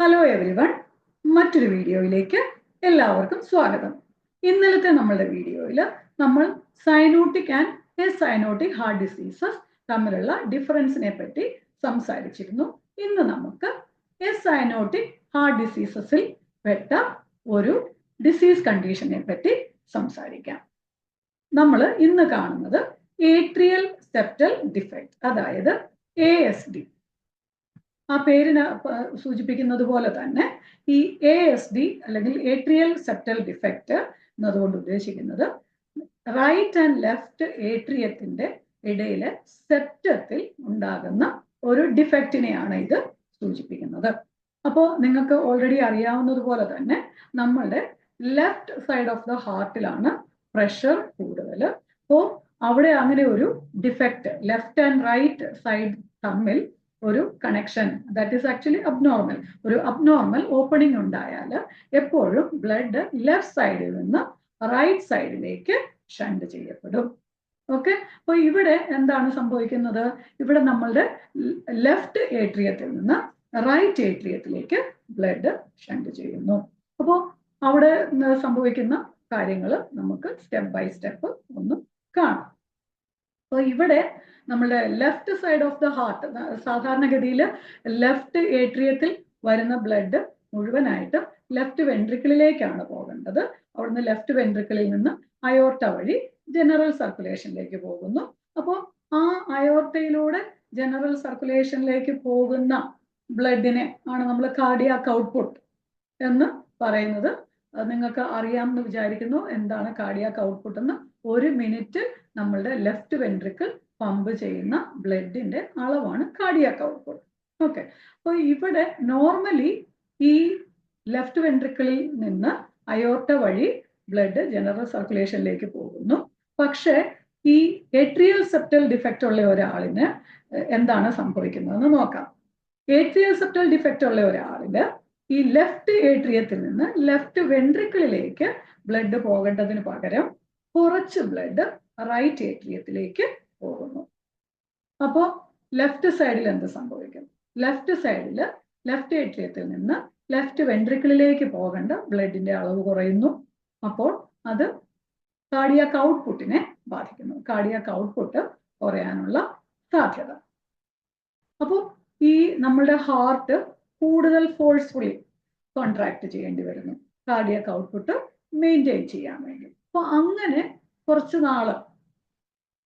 Hello everyone, മറ്റൊരു വീഡിയോയിലേക്ക് എല്ലാവർക്കും സ്വാഗതം. ഇന്നലത്തെ നമ്മളുടെ വീഡിയോയിൽ നമ്മൾ സൈനോട്ടിക് ആൻഡ് എസൈനോട്ടിക് ഹാർട്ട് ഡിസീസസ് തമ്മിലുള്ള ഡിഫറൻസിനെ പറ്റി സംസാരിച്ചിരുന്നു. ഇന്ന് നമുക്ക് എസൈനോട്ടിക് ഹാർട്ട് ഡിസീസസിൽ പെട്ട ഒരു ഡിസീസ് കണ്ടീഷനെ പറ്റി സംസാരിക്കാം. നമ്മൾ ഇന്ന് കാണുന്നത് ഏട്രിയൽ സെപ്റ്റൽ ഡിഫെക്റ്റ്, അതായത് ASD. ആ പേരിന് സൂചിപ്പിക്കുന്നത് പോലെ തന്നെ ഈ ASD അല്ലെങ്കിൽ ഏട്രിയൽ സെപ്റ്റൽ ഡിഫെക്റ്റ് എന്നതുകൊണ്ട് ഉദ്ദേശിക്കുന്നത് റൈറ്റ് ആൻഡ് ലെഫ്റ്റ് ഏട്രിയത്തിന്റെ ഇടയിലെ സെപ്റ്റത്തിൽ ഉണ്ടാകുന്ന ഒരു ഡിഫെക്റ്റിനെയാണ് ഇത് സൂചിപ്പിക്കുന്നത്. അപ്പോൾ നിങ്ങൾക്ക് ഓൾറെഡി അറിയാവുന്നതുപോലെ തന്നെ നമ്മളുടെ ലെഫ്റ്റ് സൈഡ് ഓഫ് ദ ഹാർട്ടിലാണ് പ്രഷർ കൂടുതൽ. അപ്പോൾ അവിടെ അങ്ങനെ ഒരു defect, left and right side തമ്മിൽ ഒരു connection, that is actually abnormal, ഒരു അബ്നോർമൽ ഓപ്പണിംഗ് ഉണ്ടായാൽ എപ്പോഴും ബ്ലഡ് ലെഫ്റ്റ് സൈഡിൽ നിന്ന് റൈറ്റ് സൈഡിലേക്ക് ഷണ്ട് ചെയ്യപ്പെടും. ഓക്കെ, അപ്പോൾ ഇവിടെ എന്താണ് സംഭവിക്കുന്നത്? ഇവിടെ നമ്മളുടെ ലെഫ്റ്റ് ഏട്രിയത്തിൽ നിന്ന് റൈറ്റ് ഏട്രിയത്തിലേക്ക് ബ്ലഡ് ഷണ്ട് ചെയ്യുന്നു. അപ്പോൾ അവിടെ സംഭവിക്കുന്ന കാര്യങ്ങൾ നമുക്ക് സ്റ്റെപ്പ് ബൈ സ്റ്റെപ്പ് ഒന്ന് കാണാം. അപ്പോൾ ഇവിടെ നമ്മുടെ left side of the heart, സാധാരണഗതിയിൽ ലെഫ്റ്റ് ഏട്രിയത്തിൽ വരുന്ന ബ്ലഡ് മുഴുവനായിട്ടും ലെഫ്റ്റ് വെൻട്രിക്കിളിലേക്കാണ് പോകേണ്ടത്. അവിടുന്ന് ലെഫ്റ്റ് വെൻട്രിക്കിളിൽ നിന്ന് അയോർട്ട വഴി ജനറൽ സർക്കുലേഷനിലേക്ക് പോകുന്നു. അപ്പോൾ ആ അയോർട്ടയിലൂടെ ജനറൽ സർക്കുലേഷനിലേക്ക് പോകുന്ന ബ്ലഡിനെ ആണ് നമ്മൾ കാർഡിയാക് ഔട്ട്പുട്ട് എന്ന് പറയുന്നത്. നിങ്ങൾക്ക് അറിയാമെന്ന് വിചാരിക്കുന്നു എന്താണ് കാർഡിയാക് ഔട്ട്പുട്ട് എന്ന്. ഒരു മിനിറ്റ് നമ്മളുടെ ലെഫ്റ്റ് വെൻട്രിക്കിൾ പമ്പ് ചെയ്യുന്ന ബ്ലഡിന്റെ അളവാണ് കാർഡിയാക് ഔട്ട്പുട്ട്. ഓക്കെ, അപ്പോൾ ഇവിടെ നോർമലി ഈ ലെഫ്റ്റ് വെൻട്രിക്കിളിൽ നിന്ന് അയോർട്ട വഴി ബ്ലഡ് ജനറൽ സർക്കുലേഷനിലേക്ക് പോകുന്നു. പക്ഷേ ഈ ഏട്രിയൽ സെപ്റ്റൽ ഡിഫെക്റ്റ് ഉള്ള ഒരാളിന് എന്താണ് സംഭവിക്കുന്നതെന്ന് നോക്കാം. ഏട്രിയൽ സെപ്റ്റൽ ഡിഫെക്റ്റ് ഉള്ള ഒരാളിന് ഈ ലെഫ്റ്റ് ഏട്രിയത്തിൽ നിന്ന് ലെഫ്റ്റ് വെൻട്രിക്കിളിലേക്ക് ബ്ലഡ് പോകേണ്ടതിന് പകരം കുറച്ച് ബ്ലഡ് റൈറ്റ് ഏട്രിയത്തിലേക്ക് പോകുന്നു. അപ്പോൾ ലെഫ്റ്റ് സൈഡിൽ എന്ത് സംഭവിക്കും? ലെഫ്റ്റ് സൈഡിൽ ലെഫ്റ്റ് ഏട്രിയത്തിൽ നിന്ന് ലെഫ്റ്റ് വെൻട്രിക്കിളിലേക്ക് പോകേണ്ട ബ്ലഡിന്റെ അളവ് കുറയുന്നു. അപ്പോൾ അത് കാർഡിയാക് ഔട്ട്പുട്ടിനെ ബാധിക്കുന്നു. കാർഡിയാക് ഔട്ട്പുട്ട് കുറയാനുള്ള സാധ്യത. അപ്പോൾ ഈ നമ്മളുടെ ഹാർട്ട് കൂടുതൽ ഫോഴ്സ്ഫുള്ളി കോൺട്രാക്ട് ചെയ്യേണ്ടി വരുന്നു കാർഡിയാക് ഔട്ട്പുട്ട് മെയിൻറ്റെയിൻ ചെയ്യാൻ വേണ്ടി. അപ്പോൾ അങ്ങനെ കുറച്ച് നാള്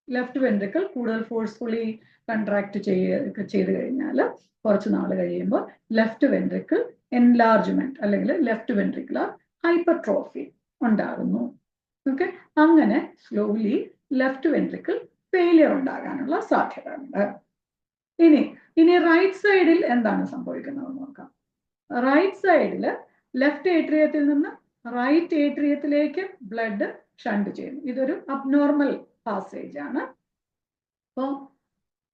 ലെഫ്റ്റ് വെൻട്രിക്കിൾ കൂടുതൽ ഫോഴ്സ്ഫുള്ളി കൺട്രാക്ട് ചെയ്ത് കഴിഞ്ഞാൽ കുറച്ച് നാൾ കഴിയുമ്പോൾ ലെഫ്റ്റ് വെൻട്രിക്കിൾ എൻലാർജ്മെന്റ് അല്ലെങ്കിൽ ലെഫ്റ്റ് വെൻട്രിക്കുലർ ഹൈപ്പർട്രോഫി ഉണ്ടാകുന്നു. ഓക്കെ, അങ്ങനെ സ്ലോലി ലെഫ്റ്റ് വെൻട്രിക്കിൾ ഫെയിലിയർ ഉണ്ടാകാനുള്ള സാധ്യത ഉണ്ട്. ഇനി റൈറ്റ് സൈഡിൽ എന്താണ് സംഭവിക്കുന്നത് നോക്കാം. റൈറ്റ് സൈഡിൽ ലെഫ്റ്റ് ഏട്രിയത്തിൽ നിന്ന് റൈറ്റ് ഏട്രിയത്തിലേക്ക് ബ്ലഡ് ഷണ്ട് ചെയ്യുന്നു. ഇതൊരു അബ്നോർമൽ പാസേജ് ആണ്. അപ്പോൾ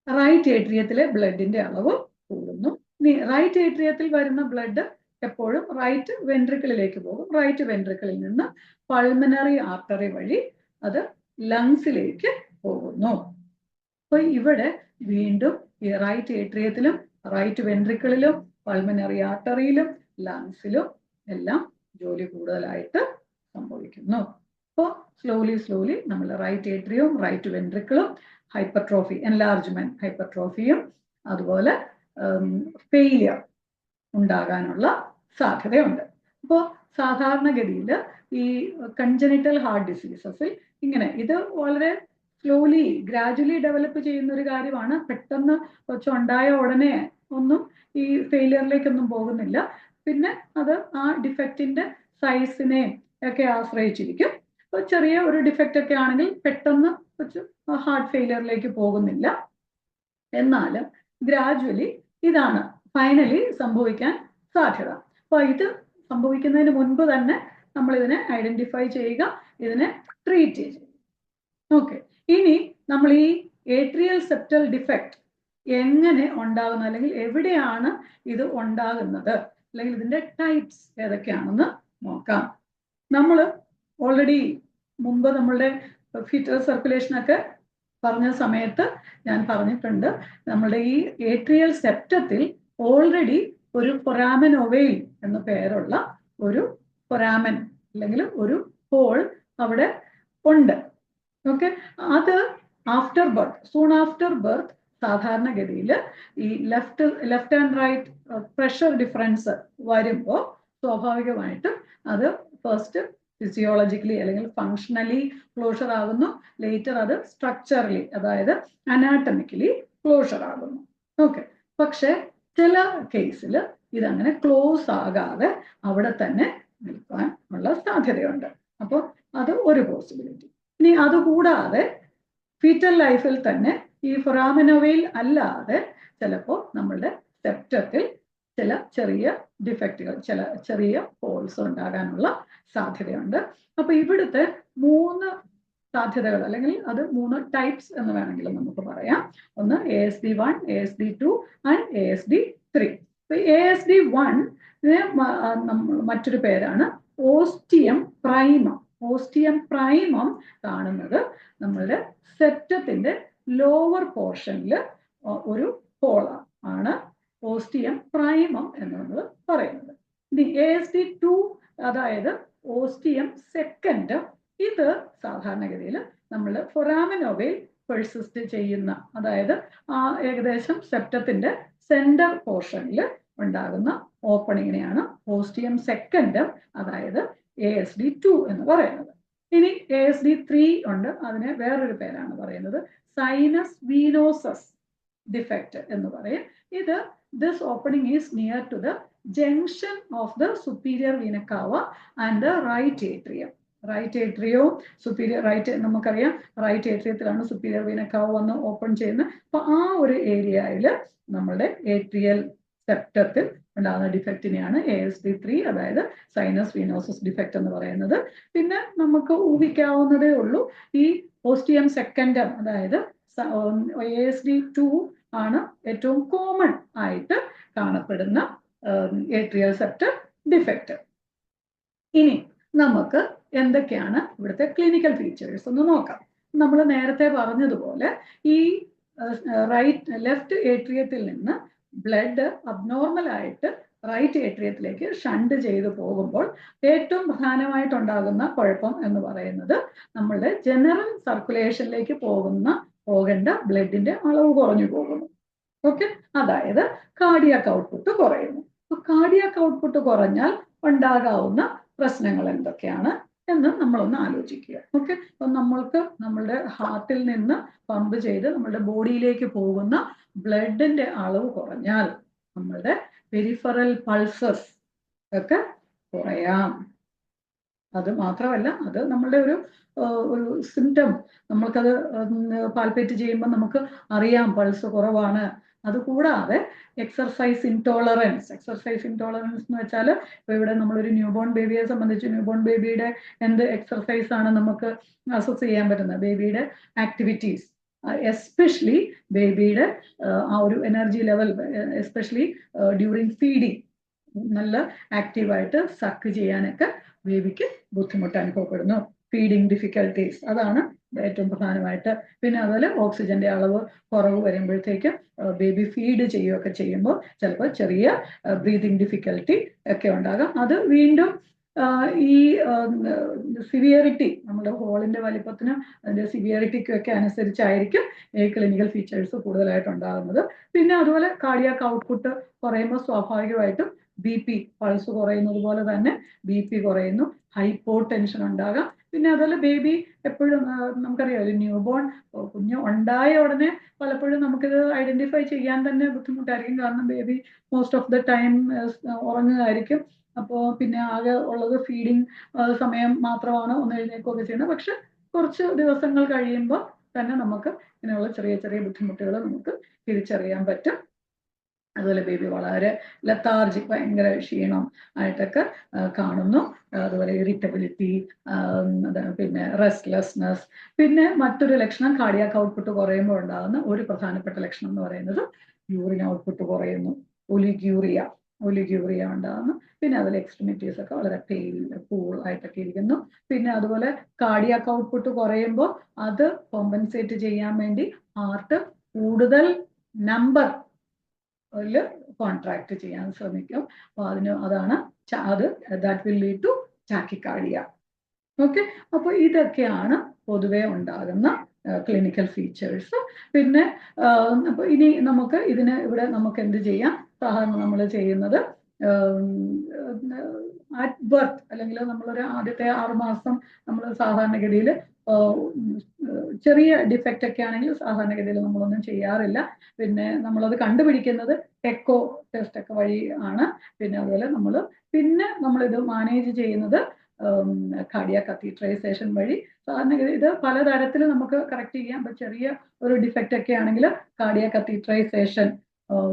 റൈറ്റ് ഏട്രിയത്തിലെ ബ്ലഡിന്റെ അളവ് കൂടുന്നു. ഇനി റൈറ്റ് ഏട്രിയത്തിൽ വരുന്ന ബ്ലഡ് എപ്പോഴും റൈറ്റ് വെൻട്രിക്കിളിലേക്ക് പോകും. റൈറ്റ് വെൻട്രിക്കിളിൽ നിന്ന് പൾമനറി ആർട്ടറി വഴി അത് ലങ്സിലേക്ക് പോകുന്നു. അപ്പോൾ ഇവിടെ വീണ്ടും ഈ റൈറ്റ് ഏട്രിയത്തിലും റൈറ്റ് വെൻട്രിക്കിളിലും പൾമനറി ആർട്ടറിയിലും ലങ്സിലും എല്ലാം ജോലി കൂടുതലായിട്ട് സംഭവിക്കുന്നു. അപ്പോൾ സ്ലോലി നമ്മൾ റൈറ്റ് ഏട്രിയവും റൈറ്റ് വെൻട്രിക്കിളും ഹൈപ്പർട്രോഫി, എൻലാർജ്മെന്റ് ഹൈപ്പർട്രോഫിയും അതുപോലെ ഫെയിലിയർ ഉണ്ടാകാനുള്ള സാധ്യതയുണ്ട്. അപ്പോൾ സാധാരണഗതിയിൽ ഈ കൺജനിറ്റൽ ഹാർട്ട് ഡിസീസസിൽ ഇങ്ങനെ ഇത് വളരെ സ്ലോലി ഗ്രാജുവലി ഡെവലപ്പ് ചെയ്യുന്ന ഒരു കാര്യമാണ്. പെട്ടെന്ന് ഉണ്ടായ ഉടനെ ഒന്നും ഈ ഫെയിലിയറിലേക്കൊന്നും പോകുന്നില്ല. പിന്നെ അത് ആ ഡിഫക്റ്റിന്റെ സൈസിനെയും ഒക്കെ ആശ്രയിച്ചിരിക്കും. അപ്പോൾ ചെറിയ ഒരു ഡിഫക്റ്റ് ഒക്കെ ആണെങ്കിൽ പെട്ടെന്ന് ഹാർട്ട് ഫെയിലിയറിലേക്ക് പോകുന്നില്ല. എന്നാലും ഗ്രാജുവലി ഇതാണ് ഫൈനലി സംഭവിക്കാൻ സാധ്യത. അപ്പോൾ ഇത് സംഭവിക്കുന്നതിന് മുൻപ് തന്നെ നമ്മൾ ഇതിനെ ഐഡന്റിഫൈ ചെയ്യുക, ഇതിനെ ട്രീറ്റ് ചെയ്യുക. ഓക്കെ, ഇനി നമ്മൾ ഈ ഏട്രിയൽ സെപ്റ്റൽ ഡിഫെക്റ്റ് എങ്ങനെ ഉണ്ടാകുന്നത് അല്ലെങ്കിൽ എവിടെയാണ് ഇത് ഉണ്ടാകുന്നത് അല്ലെങ്കിൽ ഇതിന്റെ ടൈപ്സ് ഏതൊക്കെയാണെന്ന് നോക്കാം. നമ്മൾ ഓൾറെഡി മുമ്പ് നമ്മളുടെ ഫീറ്റൽ സർക്കുലേഷൻ ഒക്കെ പറഞ്ഞ സമയത്ത് ഞാൻ പറഞ്ഞിട്ടുണ്ട്, നമ്മളുടെ ഈ ഏട്രിയൽ സെപ്റ്റത്തിൽ ഓൾറെഡി ഒരു ഫൊറാമൻ ഒവൈൽ എന്ന പേരുള്ള ഒരു ഫൊറാമൻ അല്ലെങ്കിൽ ഒരു ഹോൾ അവിടെ ഉണ്ട്. ഓക്കെ, അത് after birth, soon after birth സാധാരണഗതിയിൽ ഈ left and right pressure difference വരുമ്പോൾ സ്വാഭാവികമായിട്ടും അത് ഫസ്റ്റ് ഫിസിയോളജിക്കലി അല്ലെങ്കിൽ ഫങ്ഷണലി ക്ലോഷർ ആകുന്നു, ലേറ്റർ അത് സ്ട്രക്ചറലി അതായത് അനാട്ടമിക്കലി ക്ലോഷർ ആകുന്നു. ഓക്കെ, പക്ഷെ ചില കേസിൽ ഇതങ്ങനെ ക്ലോസ് ആകാതെ അവിടെ തന്നെ നിൽക്കാൻ ഉള്ള സാധ്യതയുണ്ട്. അപ്പോൾ അത് ഒരു പോസിബിലിറ്റി. ഇനി അതുകൂടാതെ ഫീറ്റൽ ലൈഫിൽ തന്നെ ഈ ഫൊറാമിനോവയിൽ അല്ലാതെ ചിലപ്പോൾ നമ്മളുടെ സെപ്റ്റത്തിൽ ചില ചെറിയ ഡിഫക്റ്റുകൾ, ചില ചെറിയ ഹോൾസ് ഉണ്ടാകാനുള്ള സാധ്യതയുണ്ട്. അപ്പൊ ഇവിടുത്തെ 3 സാധ്യതകൾ അല്ലെങ്കിൽ അത് 3 ടൈപ്സ് എന്ന് വേണമെങ്കിൽ നമുക്ക് പറയാം. ഒന്ന് ASD1, ASD2 and ASD3. ASD1 മറ്റൊരു പേരാണ് ഓസ്റ്റിയം പ്രൈമം. ഓസ്റ്റിയം പ്രൈമം കാണുന്നത് നമ്മളുടെ സെപ്റ്റത്തിന്റെ ലോവർ പോർഷനിൽ ഒരു ഹോൾ ആണ് ഓസ്റ്റിയം പ്രൈമം എന്ന് നമ്മൾ പറയുന്നത്. ഇനി ASD2 അതായത് ഓസ്റ്റിയം സെക്കൻഡം, ഇത് സാധാരണഗതിയിൽ നമ്മൾ ഫൊറാമിനോവയിൽ പെർസിസ്റ്റ് ചെയ്യുന്ന, അതായത് ഏകദേശം സെപ്റ്റത്തിന്റെ സെന്റർ പോർഷനിൽ ഉണ്ടാകുന്ന ഓപ്പണിങ്ങിനെയാണ് ഓസ്റ്റിയം സെക്കൻഡം അതായത് ASD2 എന്ന് പറയുന്നത്. ഇനി ASD3 ഉണ്ട്, അതിനെ വേറൊരു പേരാണ് പറയുന്നത് സൈനസ് വീനോസസ് ഡിഫക്റ്റ് എന്ന് പറയും. ഇത് this opening is near to the junction of the superior vena cava and the right atrium. Right ഏട്രിയവും സുപ്പീരിയർ റൈറ്റ് നമുക്കറിയാം, റൈറ്റ് ഏട്രിയത്തിലാണ് സുപ്പീരിയർ വീന കാവ വന്ന് ഓപ്പൺ ചെയ്യുന്നത്. അപ്പൊ ആ ഒരു ഏരിയയിൽ നമ്മളുടെ ഏട്രിയൽ സെപ്റ്റത്തിൽ ഉണ്ടാകുന്ന ഡിഫക്റ്റിനെയാണ് ASD3 അതായത് സൈനസ് വീനോസസ് ഡിഫക്റ്റ് എന്ന് പറയുന്നത്. പിന്നെ നമുക്ക് ഊഹിക്കാവുന്നതേ ഉള്ളൂ, ഈ ഓസ്റ്റിയം സെക്കൻഡം അതായത് ASD2 ആണ് ഏറ്റവും കോമൺ ആയിട്ട് കാണപ്പെടുന്ന ഏട്രിയൽ സെപ്റ്റർ ഡിഫക്റ്റ്. ഇനി നമുക്ക് എന്തൊക്കെയാണ് ഇവിടുത്തെ ക്ലിനിക്കൽ ഫീച്ചേഴ്സ് എന്ന് നോക്കാം. നമ്മൾ നേരത്തെ പറഞ്ഞതുപോലെ ഈ ലെഫ്റ്റ് ഏട്രിയത്തിൽ നിന്ന് ബ്ലഡ് അബ്നോർമൽ ആയിട്ട് റൈറ്റ് ഏട്രിയത്തിലേക്ക് ഷണ്ട് ചെയ്തു പോകുമ്പോൾ ഏറ്റവും പ്രധാനമായിട്ടുണ്ടാകുന്ന കുഴപ്പം എന്ന് പറയുന്നത് നമ്മളുടെ ജനറൽ സർക്കുലേഷനിലേക്ക് പോകേണ്ട ബ്ലഡിന്റെ അളവ് കുറഞ്ഞു പോകുന്നു. ഓക്കെ, അതായത് കാർഡിയാക് ഔട്ട്പുട്ട് കുറയുന്നു. കാർഡിയാക് ഔട്ട്പുട്ട് കുറഞ്ഞാൽ ഉണ്ടാകാവുന്ന പ്രശ്നങ്ങൾ എന്തൊക്കെയാണ് എന്ന് നമ്മളൊന്ന് ആലോചിക്കുക. ഓക്കെ, അപ്പൊ നമ്മൾക്ക് നമ്മളുടെ ഹാർട്ടിൽ നിന്ന് പമ്പ് ചെയ്ത് നമ്മളുടെ ബോഡിയിലേക്ക് പോകുന്ന ബ്ലഡിന്റെ അളവ് കുറഞ്ഞാൽ നമ്മളുടെ പെരിഫറൽ പൾസസ് ഒക്കെ കുറയാം. അത് മാത്രമല്ല, അത് നമ്മളുടെ ഒരു സിംറ്റം. നമ്മൾക്കത് പാൽപേറ്റ് ചെയ്യുമ്പോൾ നമുക്ക് അറിയാം പൾസ് കുറവാണ്. അതുകൂടാതെ എക്സർസൈസ് ഇൻടോളറൻസ് എന്ന് വെച്ചാൽ ഇപ്പൊ ഇവിടെ നമ്മളൊരു ന്യൂബോൺ ബേബിയെ സംബന്ധിച്ച് ന്യൂബോൺ ബേബിയുടെ എന്ത് എക്സർസൈസ് ആണ് നമുക്ക് അസസ് ചെയ്യാൻ പറ്റുന്നത്? ബേബിയുടെ ആക്ടിവിറ്റീസ്, എസ്പെഷ്യലി ബേബിയുടെ ആ ഒരു energy level, especially during feeding നല്ല ആക്റ്റീവായിട്ട് സക്ക് ചെയ്യാനൊക്കെ ബേബിക്ക് ബുദ്ധിമുട്ട് അനുഭവപ്പെടുന്നു. ഫീഡിങ് ഡിഫിക്കൽട്ടീസ്, അതാണ് ഏറ്റവും പ്രധാനമായിട്ട്. പിന്നെ അതുപോലെ ഓക്സിജന്റെ അളവ് കുറവ് വരുമ്പോഴത്തേക്കും ബേബി ഫീഡ് ചെയ്യുകയൊക്കെ ചെയ്യുമ്പോൾ ചിലപ്പോൾ ചെറിയ ബ്രീതിങ് ഡിഫിക്കൽട്ടി ഒക്കെ ഉണ്ടാകാം. അത് വീണ്ടും ഈ സിവിയറിറ്റി, നമ്മുടെ ഹോളിന്റെ വലിപ്പത്തിനും അതിന്റെ സിവിയറിറ്റിക്കും ഒക്കെ അനുസരിച്ചായിരിക്കും ഈ ക്ലിനിക്കൽ ഫീച്ചേഴ്സ് കൂടുതലായിട്ട് ഉണ്ടാകുന്നത്. പിന്നെ അതുപോലെ കാർഡിയാക് ഔട്ട്പുട്ട് കുറയുമ്പോൾ സ്വാഭാവികമായിട്ടും BP പൾസ് കുറയുന്നത് പോലെ തന്നെ BP കുറയുന്നു, ഹൈപ്പോ ടെൻഷൻ ഉണ്ടാകാം. പിന്നെ അതുപോലെ ബേബി എപ്പോഴും നമുക്കറിയാം, ഒരു ന്യൂബോൺ കുഞ്ഞ് ഉണ്ടായ ഉടനെ പലപ്പോഴും നമുക്കിത് ഐഡന്റിഫൈ ചെയ്യാൻ തന്നെ ബുദ്ധിമുട്ടായിരിക്കും. കാരണം baby most of the time ഉറങ്ങുകയായിരിക്കും. അപ്പോൾ പിന്നെ ആകെ ഉള്ളത് ഫീഡിങ് സമയം മാത്രമാണ് ഒന്ന് എഴുന്നേൽക്കുകയൊക്കെ ചെയ്യുന്നത്. പക്ഷെ കുറച്ച് ദിവസങ്ങൾ കഴിയുമ്പോൾ തന്നെ നമുക്ക് ഇങ്ങനെയുള്ള ചെറിയ ചെറിയ ബുദ്ധിമുട്ടുകൾ നമുക്ക് തിരിച്ചറിയാൻ പറ്റും. അതുപോലെ ബേബി വളരെ ലത്താർജിക്, ഭയങ്കര ക്ഷീണം ആയിട്ടൊക്കെ കാണുന്നു. അതുപോലെ ഇറിറ്റബിലിറ്റി, പിന്നെ റെസ്റ്റ്ലെസ്നെസ്. പിന്നെ മറ്റൊരു ലക്ഷണം കാർഡിയാക് ഔട്ട്പുട്ട് കുറയുമ്പോൾ ഉണ്ടാകുന്ന ഒരു പ്രധാനപ്പെട്ട ലക്ഷണം എന്ന് പറയുന്നത് യൂറിൻ ഔട്ട്പുട്ട് കുറയുന്നു, ഒലിഗ്യൂറിയ ഉണ്ടാകുന്നു. പിന്നെ അതിൽ എക്സ്ട്രിമിറ്റീസ് ഒക്കെ വളരെ കൂൾ ആയിട്ടൊക്കെ ഇരിക്കുന്നു. പിന്നെ അതുപോലെ കാർഡിയാക് ഔട്ട്പുട്ട് കുറയുമ്പോൾ അത് കോമ്പൻസേറ്റ് ചെയ്യാൻ വേണ്ടി ഹാർട്ട് കൂടുതൽ നമ്പർ കോൺട്രാക്ട് ചെയ്യാൻ ശ്രമിക്കും. അപ്പോൾ അതാണ് അത് that will lead to tachycardia. Okay, അപ്പോൾ ഇതൊക്കെയാണ് പൊതുവെ ഉണ്ടാകുന്ന ക്ലിനിക്കൽ ഫീച്ചേഴ്സ്. പിന്നെ അപ്പോൾ ഇനി നമുക്ക് ഇവിടെ നമുക്ക് എന്ത് ചെയ്യാം? സാധാരണ നമ്മൾ ചെയ്യുന്നത് അറ്റ് ബർത്ത് അല്ലെങ്കിൽ നമ്മളൊരു ആദ്യത്തെ 6 മാസം നമ്മൾ സാധാരണഗതിയിൽ ചെറിയ ഡിഫക്റ്റ് ഒക്കെ ആണെങ്കിൽ സാധാരണഗതിയിൽ നമ്മളൊന്നും ചെയ്യാറില്ല. പിന്നെ നമ്മളത് കണ്ടുപിടിക്കുന്നത് എക്കോ ടെസ്റ്റ് ഒക്കെ വഴി ആണ്. പിന്നെ അതുപോലെ നമ്മളിത് മാനേജ് ചെയ്യുന്നത് കാർഡിയാക് കത്തീഡ്രൈസേഷൻ വഴി. സാധാരണഗതി ഇത് പലതരത്തിൽ നമുക്ക് കറക്റ്റ് ചെയ്യാം. അപ്പൊ ചെറിയ ഒരു ഡിഫക്റ്റ് ഒക്കെ ആണെങ്കിൽ കാർഡിയാക് കത്തീഡ്രൈസേഷൻ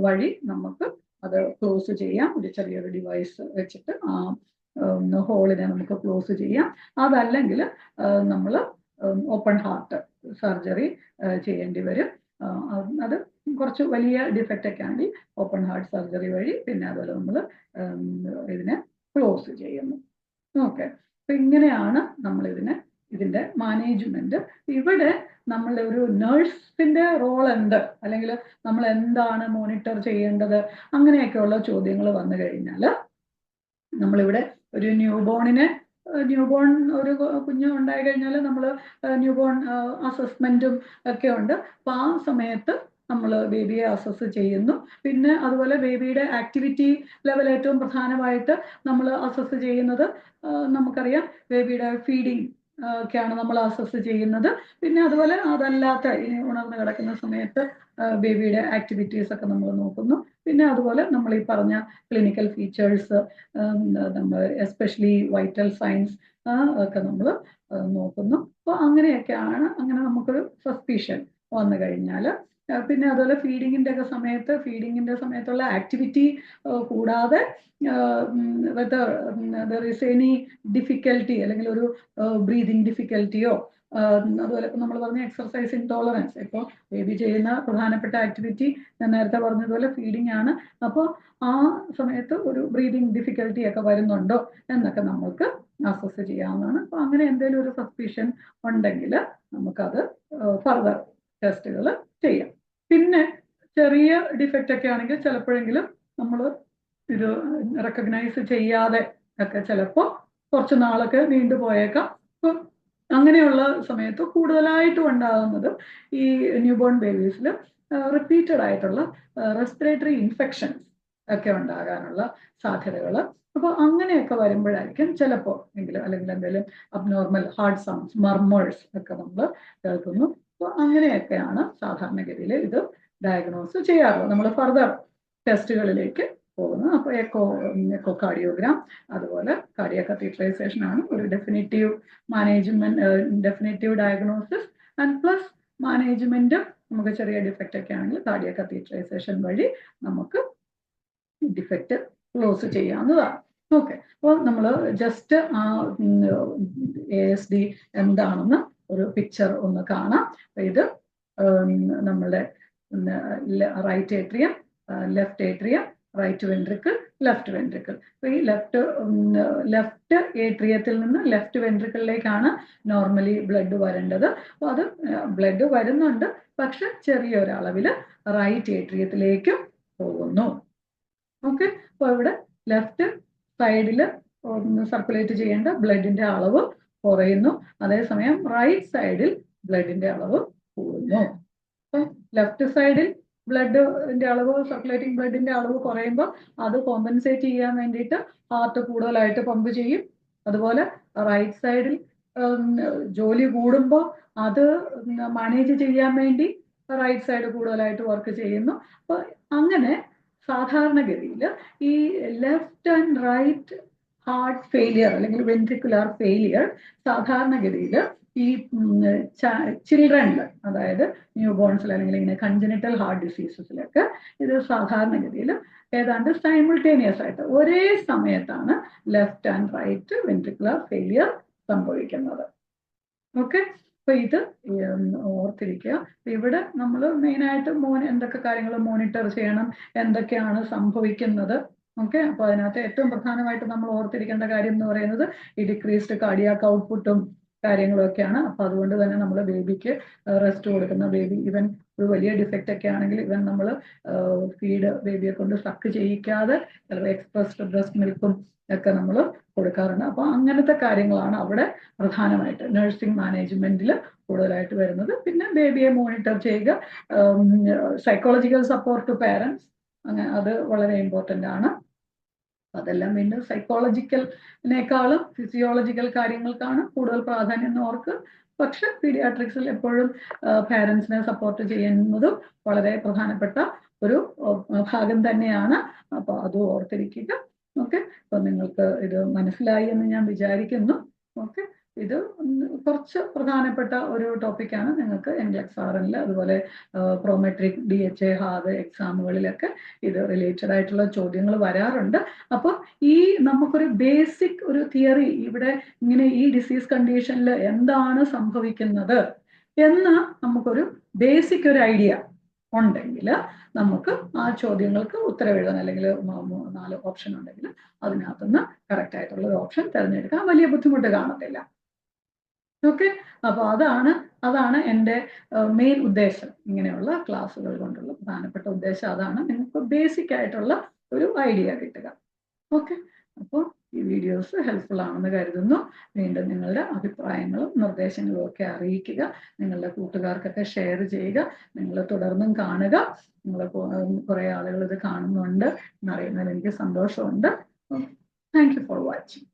വഴി നമുക്ക് അത് ക്ലോസ് ചെയ്യാം. ഒരു ചെറിയൊരു ഡിവൈസ് വെച്ചിട്ട് ആ ഹോളിനെ നമുക്ക് ക്ലോസ് ചെയ്യാം. അതല്ലെങ്കിൽ നമ്മൾ ഓപ്പൺ ഹാർട്ട് സർജറി ചെയ്യേണ്ടി വരും. അത് കുറച്ച് വലിയ ഡിഫക്റ്റ് ഒക്കെ ആണെങ്കിൽ ഓപ്പൺ ഹാർട്ട് സർജറി വഴി പിന്നെ അതുപോലെ നമ്മൾ ഇതിനെ ക്ലോസ് ചെയ്യുന്നു. ഓക്കെ, അപ്പൊ ഇങ്ങനെയാണ് നമ്മൾ ഇതിന്റെ മാനേജ്മെന്റ്. ഇവിടെ നമ്മളുടെ ഒരു നഴ്സിന്റെ റോൾ എന്ത്, അല്ലെങ്കിൽ നമ്മൾ എന്താണ് മോണിറ്റർ ചെയ്യേണ്ടത്, അങ്ങനെയൊക്കെയുള്ള ചോദ്യങ്ങൾ വന്നു കഴിഞ്ഞാൽ നമ്മളിവിടെ ഒരു ന്യൂബോൺ ഒരു കുഞ്ഞ് ഉണ്ടായി കഴിഞ്ഞാൽ നമ്മൾ ന്യൂബോൺ അസസ്മെന്റും ഒക്കെ ഉണ്ട്. അപ്പൊ ആ സമയത്ത് നമ്മൾ ബേബിയെ അസസ് ചെയ്യുന്നു. പിന്നെ അതുപോലെ ബേബിയുടെ ആക്ടിവിറ്റി ലെവൽ ഏറ്റവും പ്രധാനമായിട്ട് നമ്മൾ അസസ് ചെയ്യുന്നത് നമുക്കറിയാം ബേബിയുടെ ഫീഡിങ് ഒക്കെയാണ് നമ്മൾ അസസ് ചെയ്യുന്നത്. പിന്നെ അതുപോലെ അതല്ലാത്ത ഉണർന്ന് കിടക്കുന്ന സമയത്ത് ബേബിയുടെ ആക്ടിവിറ്റീസ് ഒക്കെ നമ്മൾ നോക്കുന്നു. പിന്നെ അതുപോലെ നമ്മൾ ഈ പറഞ്ഞ ക്ലിനിക്കൽ ഫീച്ചേഴ്സ്, നമ്മൾ എസ്പെഷ്യലി വൈറ്റൽ സൈൻസ് ഒക്കെ നമ്മൾ നോക്കുന്നു. അപ്പോൾ അങ്ങനെയൊക്കെയാണ്. അങ്ങനെ നമുക്കൊരു സസ്പീഷൻ വന്നു കഴിഞ്ഞാൽ പിന്നെ അതുപോലെ ഫീഡിങ്ങിന്റെ സമയത്തുള്ള ആക്ടിവിറ്റി കൂടാതെ whether there is any difficulty അല്ലെങ്കിൽ ഒരു ബ്രീതിങ് ഡിഫിക്കൽറ്റിയോ അതുപോലെ നമ്മൾ പറഞ്ഞ എക്സർസൈസ് ഇൻടോളറൻസ്. ഇപ്പോൾ ബേബി ചെയ്യുന്ന പ്രധാനപ്പെട്ട ആക്ടിവിറ്റി ഞാൻ നേരത്തെ പറഞ്ഞതുപോലെ ഫീഡിങ് ആണ്. അപ്പോൾ ആ സമയത്ത് ഒരു ബ്രീതിങ് ഡിഫിക്കൽറ്റി ഒക്കെ വരുന്നുണ്ടോ എന്നൊക്കെ നമുക്ക് അസസ് ചെയ്യാവുന്നതാണ്. അപ്പോൾ അങ്ങനെ എന്തെങ്കിലും ഒരു സസ്പീഷൻ ഉണ്ടെങ്കിൽ നമുക്കത് ഫർദർ ടെസ്റ്റുകൾ ചെയ്യാം. പിന്നെ ചെറിയ ഡിഫക്റ്റ് ഒക്കെ ആണെങ്കിൽ ചിലപ്പോഴെങ്കിലും നമ്മൾ ഇത് റെക്കഗ്നൈസ് ചെയ്യാതെ ഒക്കെ ചിലപ്പോൾ കുറച്ച് നാളൊക്കെ നീണ്ടുപോയേക്കാം. അപ്പം അങ്ങനെയുള്ള സമയത്ത് കൂടുതലായിട്ടും ഉണ്ടാകുന്നത് ഈ ന്യൂബോൺ ബേബീസിൽ റിപ്പീറ്റഡ് ആയിട്ടുള്ള റെസ്പിറേറ്ററി ഇൻഫെക്ഷൻസ് ഒക്കെ ഉണ്ടാകാനുള്ള സാധ്യതകൾ. അപ്പോൾ അങ്ങനെയൊക്കെ വരുമ്പോഴായിരിക്കും ചിലപ്പോൾ അല്ലെങ്കിൽ എന്തെങ്കിലും അബ്നോർമൽ ഹാർട്ട് സൗണ്ട്സ്, മർമേഴ്സ് ഒക്കെ നമ്മൾ കേൾക്കുന്നു. അപ്പോൾ അങ്ങനെയൊക്കെയാണ് സാധാരണഗതിയിൽ ഇത് ഡയഗ്നോസ് ചെയ്യാറുള്ളത്. നമ്മൾ ഫർദർ ടെസ്റ്റുകളിലേക്ക് പോകുന്നത്. അപ്പോൾ എക്കോ കാർഡിയോഗ്രാം, അതുപോലെ കാർഡിയാക് കത്തീഡ്രൈസേഷൻ ആണ് ഒരു definitive management, definitive diagnosis and plus management. നമുക്ക് ചെറിയ ഡിഫക്റ്റ് ഒക്കെ ആണെങ്കിൽ കാർഡിയാക് കത്തീഡ്രൈസേഷൻ വഴി നമുക്ക് ഡിഫക്റ്റ് ക്ലോസ് ചെയ്യാവുന്നതാണ്. ഓക്കെ, അപ്പോൾ നമ്മൾ ജസ്റ്റ് ആ ASD എന്താണെന്ന് ഒരു പിക്ചർ ഒന്ന് കാണാം. ഇത് നമ്മളുടെ right atrium, left atrium, right ventricle, left ventricle. അപ്പോൾ ഈ ലെഫ്റ്റ് ഏട്രിയത്തിൽ നിന്ന് ലെഫ്റ്റ് വെൻട്രിക്കിളിലേക്കാണ് നോർമലി ബ്ലഡ് വരേണ്ടത്. അപ്പോൾ അത് ബ്ലഡ് വരുന്നുണ്ട്, പക്ഷെ ചെറിയൊരളവിൽ റൈറ്റ് ഏട്രിയത്തിലേക്കും പോകുന്നു. ഓക്കെ, അപ്പോൾ ഇവിടെ ലെഫ്റ്റ് സൈഡിൽ സർക്കുലേറ്റ് ചെയ്യേണ്ട ബ്ലഡിന്റെ അളവ് കുറയുന്നു, അതേസമയം റൈറ്റ് സൈഡിൽ ബ്ലഡിന്റെ അളവ് കൂടുന്നു. അപ്പം ലെഫ്റ്റ് സൈഡിൽ ബ്ലഡിന്റെ അളവ്, സർക്കുലേറ്റിംഗ് ബ്ലഡിന്റെ അളവ് കുറയുമ്പോൾ അത് കോമ്പൻസേറ്റ് ചെയ്യാൻ വേണ്ടിയിട്ട് ഹാർട്ട് കൂടുതലായിട്ട് പമ്പ് ചെയ്യും. അതുപോലെ റൈറ്റ് സൈഡിൽ ജോലി കൂടുമ്പോൾ അത് മാനേജ് ചെയ്യാൻ വേണ്ടി റൈറ്റ് സൈഡ് കൂടുതലായിട്ട് വർക്ക് ചെയ്യുന്നു. അപ്പോൾ അങ്ങനെ സാധാരണഗതിയിൽ ഈ left and right heart failure അല്ലെങ്കിൽ വെൻട്രിക്കുലാർ ഫെയിലിയർ സാധാരണഗതിയിൽ ഈ ചിൽഡ്രനിൽ, അതായത് ന്യൂ ബോൺസിൽ അല്ലെങ്കിൽ ഇങ്ങനെ കൺജനിറ്റൽ ഹാർട്ട് ഡിസീസസിലൊക്കെ ഇത് സാധാരണഗതിയിൽ ഏതാണ്ട് സൈമിൾട്ടേനിയസ് ആയിട്ട് ഒരേ സമയത്താണ് left and right ventricular failure സംഭവിക്കുന്നത്. ഓക്കെ, അപ്പൊ ഇത് ഓർത്തിരിക്കുക. ഇവിടെ നമ്മൾ മെയിനായിട്ട് എന്തൊക്കെ കാര്യങ്ങൾ മോണിറ്റർ ചെയ്യണം, എന്തൊക്കെയാണ് സംഭവിക്കുന്നത്. ഓക്കെ, അപ്പൊ അതിനകത്ത് ഏറ്റവും പ്രധാനമായിട്ട് നമ്മൾ ഓർത്തിരിക്കേണ്ട കാര്യം എന്ന് പറയുന്നത് ഈ ഡിക്രീസ്ഡ് കാർഡിയാക് ഔട്ട്പുട്ടും കാര്യങ്ങളൊക്കെയാണ്. അപ്പൊ അതുകൊണ്ട് തന്നെ നമ്മൾ ബേബിക്ക് റെസ്റ്റ് കൊടുക്കുന്ന, ബേബി ഇവൻ ഒരു വലിയ ഡിഫക്റ്റ് ഒക്കെ ആണെങ്കിൽ ഇവൻ നമ്മൾ ഫീഡ് ബേബിയെ കൊണ്ട് സക്ക് ചെയ്യിക്കാതെ ചിലപ്പോൾ എക്സ്പ്രസ്ഡ് ബ്രസ്റ്റ് മിൽക്കും ഒക്കെ നമ്മൾ കൊടുക്കാറുണ്ട്. അപ്പൊ അങ്ങനത്തെ കാര്യങ്ങളാണ് അവിടെ പ്രധാനമായിട്ട് നഴ്സിംഗ് മാനേജ്മെന്റിൽ കൂടുതലായിട്ട് വരുന്നത്. പിന്നെ ബേബിയെ മോണിറ്റർ ചെയ്യുക, സൈക്കോളജിക്കൽ സപ്പോർട്ട് ടു പാരൻസ്, അങ്ങനെ അത് വളരെ ഇമ്പോർട്ടൻ്റ് ആണ്. അതെല്ലാം വീണ്ടും സൈക്കോളജിക്കലിനേക്കാളും ഫിസിയോളജിക്കൽ കാര്യങ്ങൾക്കാണ് കൂടുതൽ പ്രാധാന്യം എന്ന് ഓർക്ക്. പക്ഷെ പീഡിയാട്രിക്സിൽ എപ്പോഴും പാരൻസിനെ സപ്പോർട്ട് ചെയ്യുന്നതും വളരെ പ്രധാനപ്പെട്ട ഒരു ഭാഗം തന്നെയാണ്. അപ്പൊ അത് ഓർത്തിരിക്കുക. ഓക്കെ, അപ്പൊ നിങ്ങൾക്ക് ഇത് മനസ്സിലായി എന്ന് ഞാൻ വിചാരിക്കുന്നു. ഓക്കെ, ഇത് കുറച്ച് പ്രധാനപ്പെട്ട ഒരു ടോപ്പിക്കാണ്. നിങ്ങൾക്ക് NCLEX-RN അതുപോലെ പ്രോമെട്രിക് DHA ഹാദ് എക്സാമുകളിലൊക്കെ ഇത് റിലേറ്റഡ് ആയിട്ടുള്ള ചോദ്യങ്ങൾ വരാറുണ്ട്. അപ്പോൾ ഈ നമുക്കൊരു ബേസിക് ഒരു തിയറി, ഇവിടെ ഇങ്ങനെ ഈ ഡിസീസ് കണ്ടീഷനിൽ എന്താണ് സംഭവിക്കുന്നത് എന്ന് നമുക്കൊരു ബേസിക് ഒരു ഐഡിയ ഉണ്ടെങ്കിൽ നമുക്ക് ആ ചോദ്യങ്ങൾക്ക് ഉത്തരവെഴുതാൻ, അല്ലെങ്കിൽ 4 ഓപ്ഷൻ ഉണ്ടെങ്കിൽ അതിനകത്തുനിന്ന് കറക്റ്റ് ആയിട്ടുള്ള ഒരു ഓപ്ഷൻ തിരഞ്ഞെടുക്കാൻ വലിയ ബുദ്ധിമുട്ട് കാണത്തില്ല. ഓക്കെ, അപ്പൊ അതാണ് എൻ്റെ മെയിൻ ഉദ്ദേശം. ഇങ്ങനെയുള്ള ക്ലാസ്സുകൾ കൊണ്ടുള്ള പ്രധാനപ്പെട്ട ഉദ്ദേശം അതാണ്, നിങ്ങൾക്ക് ബേസിക് ആയിട്ടുള്ള ഒരു ഐഡിയ കിട്ടുക. ഓക്കെ, അപ്പോൾ ഈ വീഡിയോസ് ഹെൽപ്ഫുൾ ആണെന്ന് കരുതുന്നു. വീണ്ടും നിങ്ങളുടെ അഭിപ്രായങ്ങളും നിർദ്ദേശങ്ങളും ഒക്കെ അറിയിക്കുക. നിങ്ങളുടെ കൂട്ടുകാർക്കൊക്കെ ഷെയർ ചെയ്യുക. നിങ്ങൾ തുടർന്നും കാണുക. നിങ്ങൾ കുറേ ആളുകൾ ഇത് കാണുന്നുണ്ട് എന്നറിയുന്നതിൽ എനിക്ക് സന്തോഷമുണ്ട്. Thank you for watching.